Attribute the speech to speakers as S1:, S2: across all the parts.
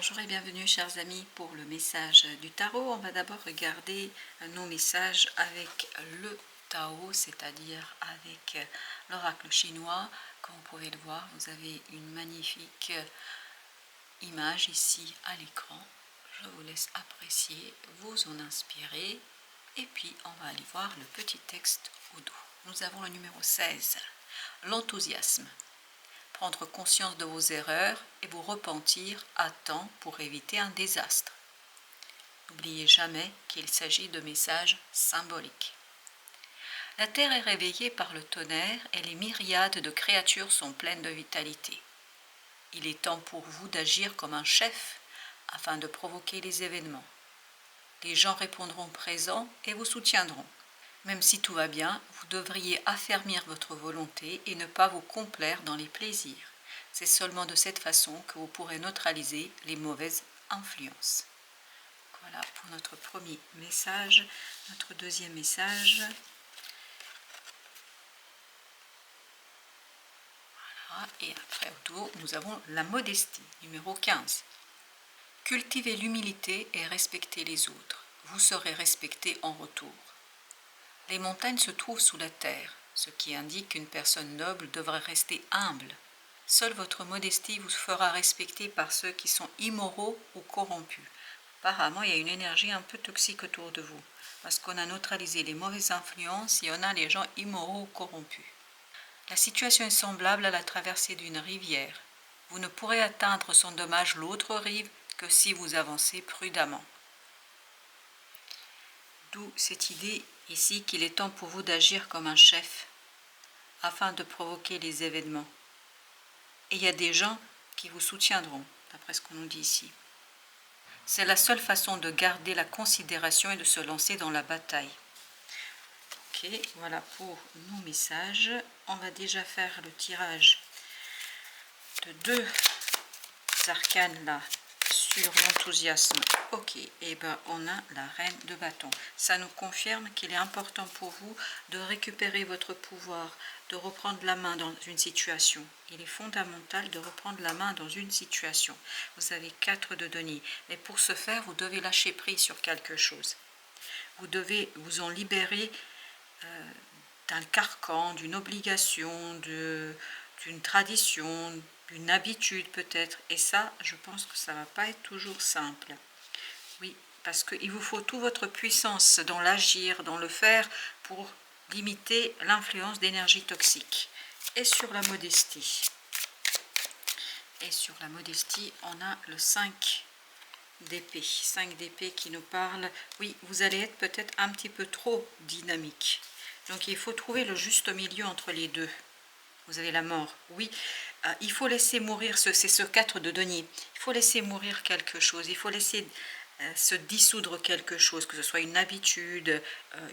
S1: Bonjour et bienvenue chers amis pour le message du tarot. On va d'abord regarder nos messages avec le Tao, c'est-à-dire avec l'oracle chinois. Comme vous pouvez le voir, vous avez une magnifique image ici à l'écran. Je vous laisse apprécier, vous en inspirer et puis on va aller voir le petit texte au dos. Nous avons le numéro 16, l'enthousiasme. Prendre conscience de vos erreurs et vous repentir à temps pour éviter un désastre. N'oubliez jamais qu'il s'agit de messages symboliques. La terre est réveillée par le tonnerre et les myriades de créatures sont pleines de vitalité. Il est temps pour vous d'agir comme un chef afin de provoquer les événements. Les gens répondront présents et vous soutiendront. Même si tout va bien, vous devriez affermir votre volonté et ne pas vous complaire dans les plaisirs. C'est seulement de cette façon que vous pourrez neutraliser les mauvaises influences. Voilà pour notre premier message. Notre deuxième message. Voilà, et après au dos, nous avons la modestie, numéro 15. Cultivez l'humilité et respectez les autres. Vous serez respecté en retour. Les montagnes se trouvent sous la terre, ce qui indique qu'une personne noble devrait rester humble. Seule votre modestie vous fera respecter par ceux qui sont immoraux ou corrompus. Apparemment, il y a une énergie un peu toxique autour de vous, parce qu'on a neutralisé les mauvaises influences et on a les gens immoraux ou corrompus. La situation est semblable à la traversée d'une rivière. Vous ne pourrez atteindre sans dommage l'autre rive que si vous avancez prudemment. D'où cette idée ici qu'il est temps pour vous d'agir comme un chef afin de provoquer les événements. Et il y a des gens qui vous soutiendront, d'après ce qu'on nous dit ici. C'est la seule façon de garder la considération et de se lancer dans la bataille. Ok, voilà pour nos messages. On va déjà faire le tirage de deux arcanes là. Sur l'enthousiasme, ok, et ben on a la reine de bâton. Ça nous confirme qu'il est important pour vous de récupérer votre pouvoir, de reprendre la main dans une situation. Il est fondamental de reprendre la main dans une situation. Vous avez 4 de denier, mais pour ce faire, vous devez lâcher prise sur quelque chose. Vous devez vous en libérer d'un carcan, d'une obligation, d'une tradition, une habitude peut-être, et ça, je pense que ça ne va pas être toujours simple. Oui, parce qu'il vous faut toute votre puissance dans l'agir, dans le faire, pour limiter l'influence d'énergie toxique. Et sur la modestie, on a le 5 d'épée. 5 d'épée qui nous parle, oui, vous allez être peut-être un petit peu trop dynamique. Donc il faut trouver le juste milieu entre les deux. Vous avez la mort, oui. Il faut laisser mourir, c'est ce 4 de denier. Il faut laisser mourir quelque chose, il faut laisser se dissoudre quelque chose, que ce soit une habitude,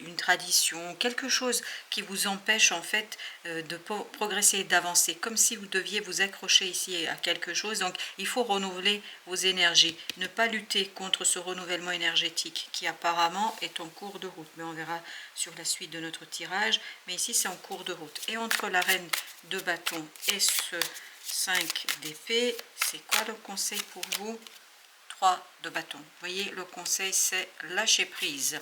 S1: une tradition, quelque chose qui vous empêche en fait de progresser et d'avancer, comme si vous deviez vous accrocher ici à quelque chose. Donc il faut renouveler vos énergies, ne pas lutter contre ce renouvellement énergétique qui apparemment est en cours de route, mais on verra sur la suite de notre tirage, mais ici c'est en cours de route. Et entre la reine de bâton et ce 5 d'épée, c'est quoi le conseil pour vous? 3 de bâton. Vous voyez, le conseil, c'est lâcher prise.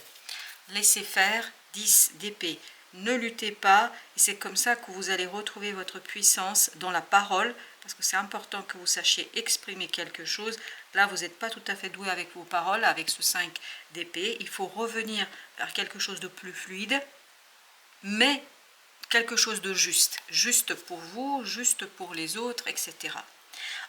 S1: Laissez faire. 10 d'épée. Ne luttez pas. Et c'est comme ça que vous allez retrouver votre puissance dans la parole, parce que c'est important que vous sachiez exprimer quelque chose. Là, vous n'êtes pas tout à fait doué avec vos paroles, avec ce 5 d'épée. Il faut revenir vers quelque chose de plus fluide, mais quelque chose de juste. Juste pour vous, juste pour les autres, etc.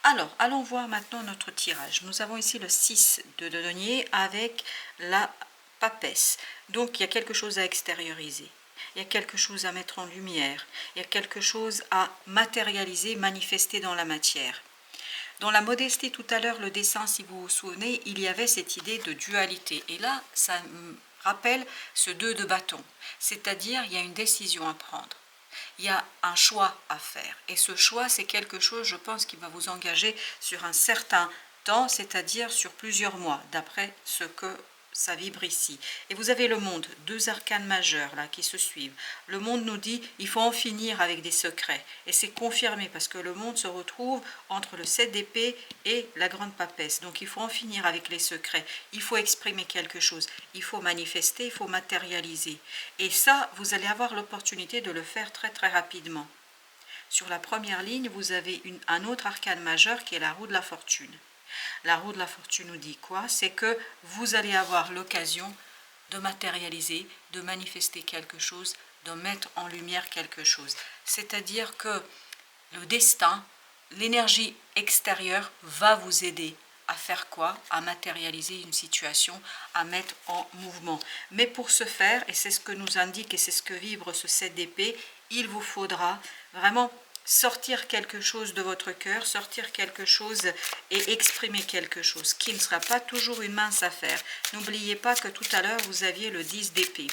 S1: Alors, allons voir maintenant notre tirage. Nous avons ici le 6 de denier avec la papesse. Donc, il y a quelque chose à extérioriser. Il y a quelque chose à mettre en lumière. Il y a quelque chose à matérialiser, manifester dans la matière. Dans la modestie tout à l'heure, le dessin, si vous vous souvenez, il y avait cette idée de dualité. Et là, ça me rappelle ce 2 de bâton. C'est-à-dire, il y a une décision à prendre. Il y a un choix à faire. Et ce choix, c'est quelque chose, je pense, qui va vous engager sur un certain temps, c'est-à-dire sur plusieurs mois, d'après ce que ça vibre ici. Et vous avez le monde, deux arcanes majeurs là qui se suivent. Le monde nous dit il faut en finir avec des secrets. Et c'est confirmé parce que le monde se retrouve entre le 7 d'épée et la grande papesse. Donc il faut en finir avec les secrets. Il faut exprimer quelque chose. Il faut manifester, il faut matérialiser. Et ça, vous allez avoir l'opportunité de le faire très très rapidement. Sur la première ligne, vous avez un autre arcane majeur qui est la roue de la fortune. La roue de la fortune nous dit quoi? C'est que vous allez avoir l'occasion de matérialiser, de manifester quelque chose, de mettre en lumière quelque chose. C'est-à-dire que le destin, l'énergie extérieure va vous aider à faire quoi? À matérialiser une situation, à mettre en mouvement. Mais pour ce faire, et c'est ce que nous indique et c'est ce que vibre ce 7 d'épée, il vous faudra vraiment sortir quelque chose de votre cœur, sortir quelque chose et exprimer quelque chose, qui ne sera pas toujours une mince affaire. N'oubliez pas que tout à l'heure, vous aviez le 10 d'épée.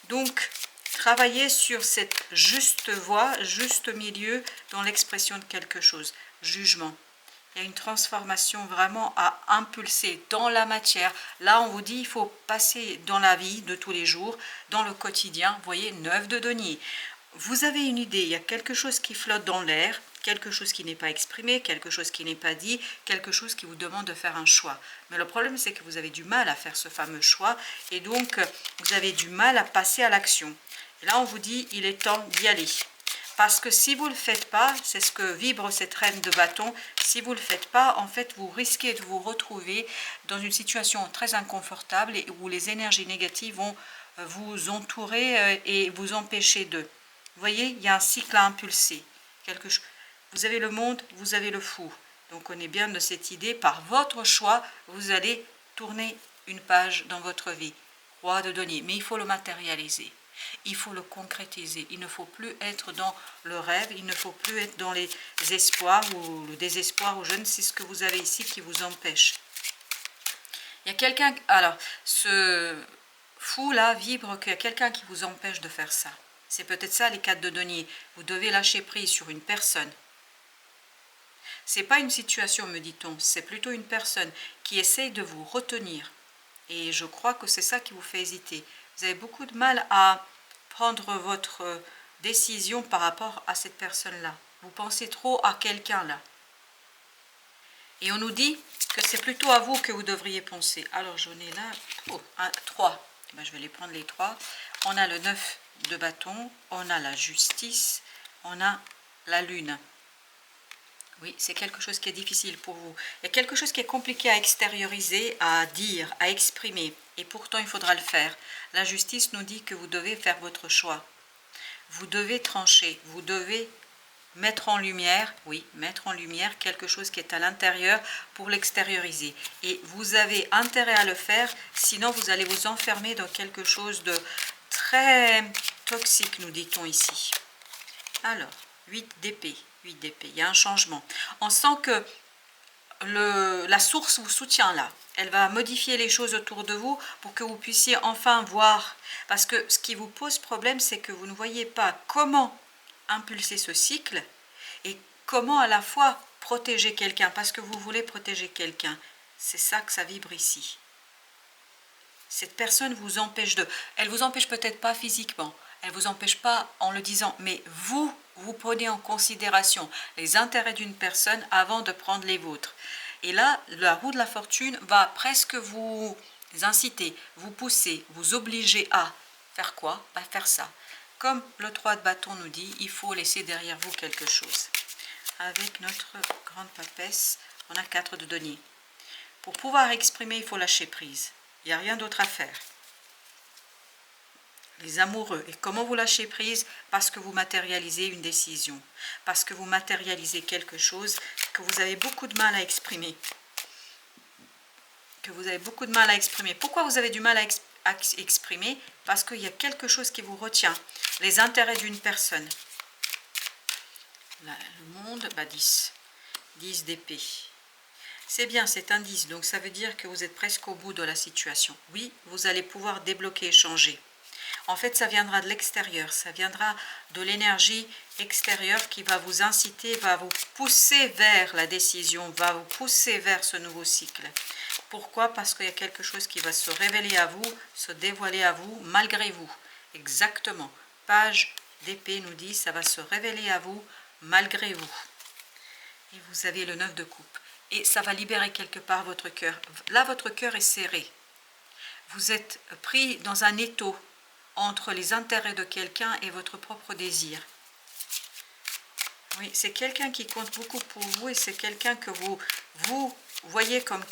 S1: Donc, travaillez sur cette juste voie, juste milieu dans l'expression de quelque chose. Jugement. Il y a une transformation vraiment à impulser dans la matière. Là, on vous dit, il faut passer dans la vie de tous les jours, dans le quotidien. Vous voyez, 9 de denier. Vous avez une idée, il y a quelque chose qui flotte dans l'air, quelque chose qui n'est pas exprimé, quelque chose qui n'est pas dit, quelque chose qui vous demande de faire un choix. Mais le problème, c'est que vous avez du mal à faire ce fameux choix et donc vous avez du mal à passer à l'action. Et là, on vous dit, il est temps d'y aller. Parce que si vous ne le faites pas, c'est ce que vibre cette reine de bâton, si vous ne le faites pas, en fait, vous risquez de vous retrouver dans une situation très inconfortable et où les énergies négatives vont vous entourer et vous empêcher de. Vous voyez, il y a un cycle à impulser. Vous avez le monde, vous avez le fou. Donc on est bien de cette idée, par votre choix, vous allez tourner une page dans votre vie. Roi de denier, mais il faut le matérialiser. Il faut le concrétiser. Il ne faut plus être dans le rêve, il ne faut plus être dans les espoirs ou le désespoir, ou je ne sais ce que vous avez ici qui vous empêche. Il y a quelqu'un, alors ce fou là vibre qu'il y a quelqu'un qui vous empêche de faire ça. C'est peut-être ça les 4 de denier. Vous devez lâcher prise sur une personne. Ce n'est pas une situation, me dit-on, c'est plutôt une personne qui essaye de vous retenir. Et je crois que c'est ça qui vous fait hésiter. Vous avez beaucoup de mal à prendre votre décision par rapport à cette personne-là. Vous pensez trop à quelqu'un là. Et on nous dit que c'est plutôt à vous que vous devriez penser. Alors j'en ai là 3. Ben, je vais les prendre les 3. On a le 9 de bâton, on a la justice, on a la lune. Oui, c'est quelque chose qui est difficile pour vous. Il y a quelque chose qui est compliqué à extérioriser, à dire, à exprimer. Et pourtant, il faudra le faire. La justice nous dit que vous devez faire votre choix. Vous devez trancher, vous devez mettre en lumière, oui, mettre en lumière quelque chose qui est à l'intérieur pour l'extérioriser. Et vous avez intérêt à le faire, sinon vous allez vous enfermer dans quelque chose de très toxique, nous dit-on ici. Alors, 8 d'épée, il y a un changement. On sent que la source vous soutient là. Elle va modifier les choses autour de vous pour que vous puissiez enfin voir. Parce que ce qui vous pose problème, c'est que vous ne voyez pas comment impulser ce cycle et comment à la fois protéger quelqu'un, parce que vous voulez protéger quelqu'un. C'est ça que ça vibre ici. Cette personne vous empêche de... Elle vous empêche peut-être pas physiquement, elle vous empêche pas en le disant, mais vous prenez en considération les intérêts d'une personne avant de prendre les vôtres. Et là, la roue de la fortune va presque vous inciter, vous pousser, vous obliger à faire quoi? Faire ça. Comme le 3 de bâton nous dit, il faut laisser derrière vous quelque chose. Avec notre grande papesse, on a 4 de denier. Pour pouvoir exprimer, il faut lâcher prise. Il n'y a rien d'autre à faire. Les amoureux. Et comment vous lâchez prise? Parce que vous matérialisez une décision. Parce que vous matérialisez quelque chose que vous avez beaucoup de mal à exprimer. Pourquoi vous avez du mal à exprimer? Parce qu'il y a quelque chose qui vous retient. Les intérêts d'une personne. Là, le monde, 10. 10 d'épée. C'est bien, c'est un 10, donc ça veut dire que vous êtes presque au bout de la situation. Oui, vous allez pouvoir débloquer et changer. En fait, ça viendra de l'extérieur, ça viendra de l'énergie extérieur qui va vous inciter, va vous pousser vers la décision, va vous pousser vers ce nouveau cycle. Pourquoi? Parce qu'il y a quelque chose qui va se révéler à vous, se dévoiler à vous, malgré vous. Exactement. Page d'épée nous dit, ça va se révéler à vous, malgré vous. Et vous avez le 9 de coupe. Et ça va libérer quelque part votre cœur. Là, votre cœur est serré. Vous êtes pris dans un étau entre les intérêts de quelqu'un et votre propre désir. Oui, c'est quelqu'un qui compte beaucoup pour vous et c'est quelqu'un que vous voyez comme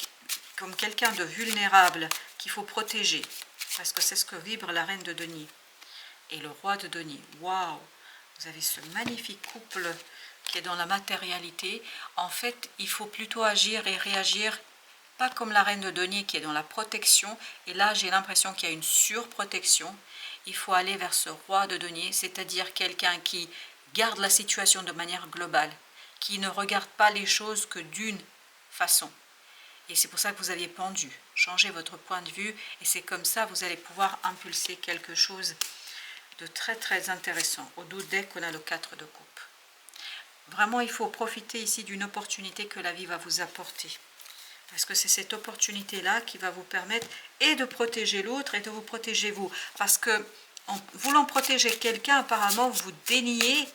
S1: quelqu'un de vulnérable qu'il faut protéger. Parce que c'est ce que vibre la reine de denier et le roi de denier. Waouh! Vous avez ce magnifique couple qui est dans la matérialité. En fait, il faut plutôt agir et réagir, pas comme la reine de denier qui est dans la protection. Et là, j'ai l'impression qu'il y a une surprotection. Il faut aller vers ce roi de denier, c'est-à-dire quelqu'un qui garde la situation de manière globale, qui ne regarde pas les choses que d'une façon. Et c'est pour ça que vous aviez pendu. Changez votre point de vue et c'est comme ça vous allez pouvoir impulser quelque chose de très très intéressant. Au dos deck, on a le 4 de coupe. Vraiment, il faut profiter ici d'une opportunité que la vie va vous apporter. Parce que c'est cette opportunité-là qui va vous permettre et de protéger l'autre et de vous protéger vous. Parce que en voulant protéger quelqu'un, apparemment, vous déniez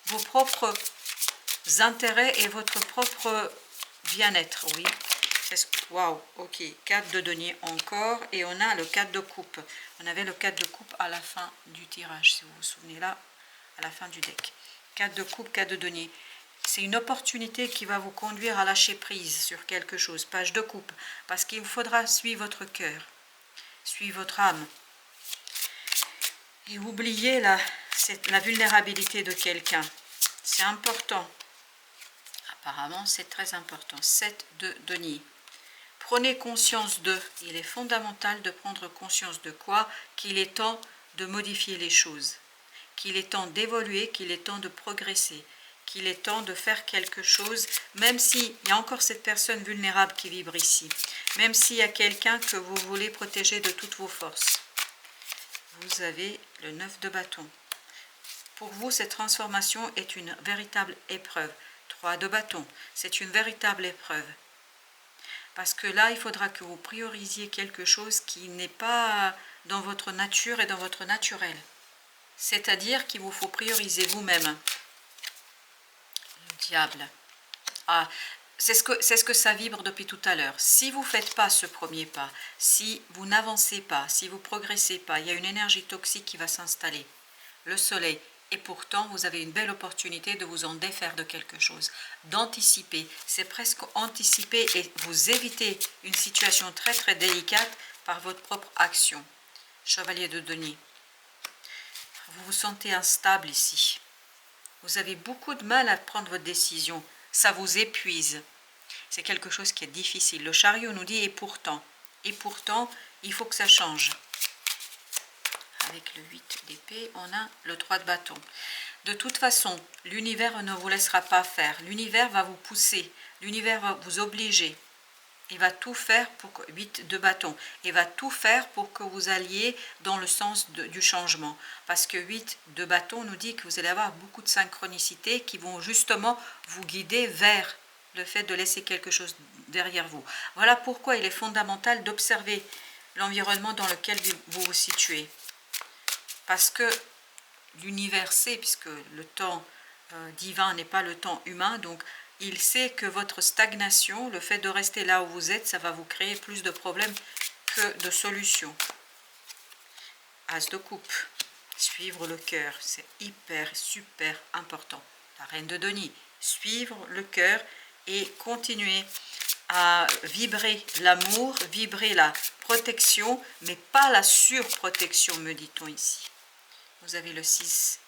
S1: vos propres intérêts et votre propre bien-être. Oui. Waouh, ok. 4 de denier encore. Et on a le 4 de coupe. On avait le 4 de coupe à la fin du tirage, si vous vous souvenez là, à la fin du deck. 4 de coupe, 4 de denier. C'est une opportunité qui va vous conduire à lâcher prise sur quelque chose. Page de coupe. Parce qu'il vous faudra suivre votre cœur. Suivre votre âme. Et oubliez la vulnérabilité de quelqu'un. C'est important. Apparemment, c'est très important. 7 de denier. Prenez conscience de. Il est fondamental de prendre conscience de quoi? Qu'il est temps de modifier les choses. Qu'il est temps d'évoluer, qu'il est temps de progresser. Qu'il est temps de faire quelque chose, même s'il y a encore cette personne vulnérable qui vibre ici. Même s'il y a quelqu'un que vous voulez protéger de toutes vos forces. Vous avez le 9 de bâton. Pour vous, cette transformation est une véritable épreuve. 3 de bâton, c'est une véritable épreuve. Parce que là, il faudra que vous priorisiez quelque chose qui n'est pas dans votre nature et dans votre naturel. C'est-à-dire qu'il vous faut prioriser vous-même. Le diable. Ah, c'est ce que ça vibre depuis tout à l'heure. Si vous ne faites pas ce premier pas, si vous n'avancez pas, si vous ne progressez pas, il y a une énergie toxique qui va s'installer. Le soleil. Et pourtant, vous avez une belle opportunité de vous en défaire de quelque chose, d'anticiper. C'est presque anticiper et vous éviter une situation très très délicate par votre propre action. Chevalier de denier. Vous vous sentez instable ici. Vous avez beaucoup de mal à prendre votre décision. Ça vous épuise. C'est quelque chose qui est difficile. Le chariot nous dit et pourtant, il faut que ça change. Avec le 8 d'épée, on a le 3 de bâton. De toute façon, l'univers ne vous laissera pas faire. L'univers va vous pousser. L'univers va vous obliger. Il va tout faire pour que 8 de bâton. Il va tout faire pour que vous alliez dans le sens du changement. Parce que 8 de bâton nous dit que vous allez avoir beaucoup de synchronicité qui vont justement vous guider vers le fait de laisser quelque chose derrière vous. Voilà pourquoi il est fondamental d'observer l'environnement dans lequel vous vous situez. Parce que l'univers sait, puisque le temps divin n'est pas le temps humain, donc il sait que votre stagnation, le fait de rester là où vous êtes, ça va vous créer plus de problèmes que de solutions. As de coupe, suivre le cœur, c'est super important. La reine de denier, suivre le cœur et continuer à vibrer l'amour, vibrer la protection, mais pas la surprotection, me dit-on ici. Vous avez le 6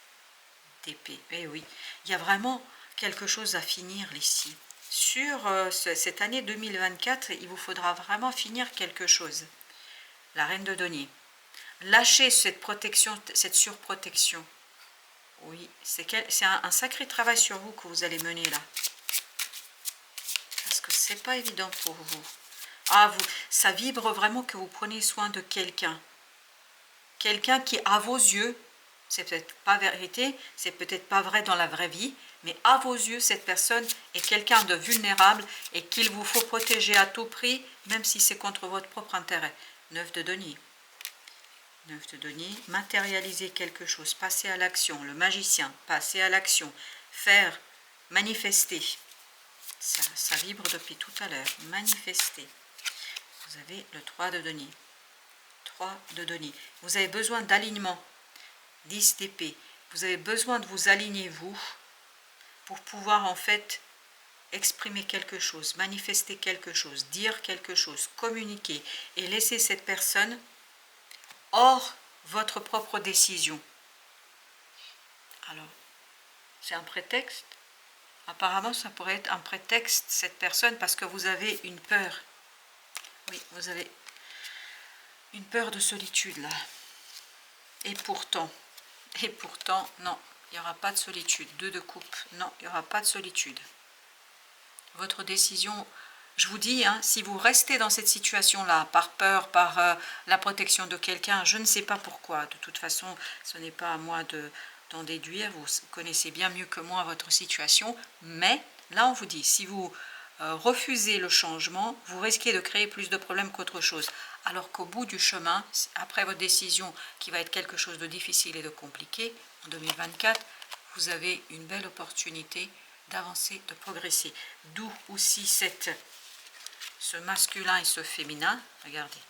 S1: d'épée. Eh oui, il y a vraiment quelque chose à finir ici. Sur cette année 2024, il vous faudra vraiment finir quelque chose. La reine de denier. Lâchez cette protection, cette surprotection. Oui, c'est un sacré travail sur vous que vous allez mener là. Parce que c'est pas évident pour vous. Ah, ça vibre vraiment que vous prenez soin de quelqu'un. Quelqu'un qui, à vos yeux, c'est peut-être pas vérité, c'est peut-être pas vrai dans la vraie vie, mais à vos yeux, cette personne est quelqu'un de vulnérable et qu'il vous faut protéger à tout prix, même si c'est contre votre propre intérêt. 9 de denier. 9 de denier, matérialiser quelque chose, passer à l'action, le magicien, passer à l'action, faire, manifester. Ça vibre depuis tout à l'heure, manifester. Vous avez le 3 de denier. 3 de denier. Vous avez besoin d'alignement. 10 d'épée. Vous avez besoin de vous aligner, vous, pour pouvoir en fait exprimer quelque chose, manifester quelque chose, dire quelque chose, communiquer et laisser cette personne hors votre propre décision. Alors, c'est un prétexte. Apparemment, ça pourrait être un prétexte, cette personne, parce que vous avez une peur. Oui, vous avez une peur de solitude, là. Et pourtant, non, il n'y aura pas de solitude. 2 de coupe, non, il n'y aura pas de solitude. Votre décision, je vous dis, hein, si vous restez dans cette situation-là, par peur, par la protection de quelqu'un, je ne sais pas pourquoi. De toute façon, ce n'est pas à moi d'en déduire. Vous connaissez bien mieux que moi votre situation. Mais là, on vous dit, si vous refusez le changement, vous risquez de créer plus de problèmes qu'autre chose. Alors qu'au bout du chemin, après votre décision qui va être quelque chose de difficile et de compliqué, en 2024, vous avez une belle opportunité d'avancer, de progresser. D'où aussi ce masculin et ce féminin. Regardez.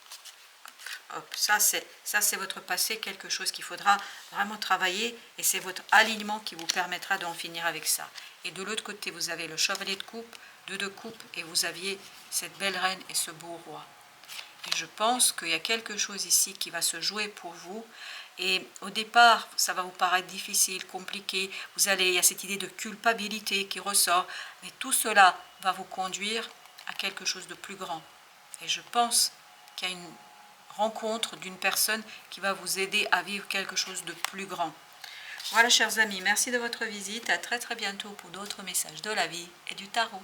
S1: Hop, ça c'est votre passé, quelque chose qu'il faudra vraiment travailler et c'est votre alignement qui vous permettra d'en finir avec ça. Et de l'autre côté, vous avez le chevalier de coupe, 2 de coupe et vous aviez cette belle reine et ce beau roi. Et je pense qu'il y a quelque chose ici qui va se jouer pour vous. Et au départ, ça va vous paraître difficile, compliqué. Il y a cette idée de culpabilité qui ressort. Mais tout cela va vous conduire à quelque chose de plus grand. Et je pense qu'il y a une rencontre d'une personne qui va vous aider à vivre quelque chose de plus grand. Voilà, chers amis, merci de votre visite. À très très bientôt pour d'autres messages de la vie et du tarot.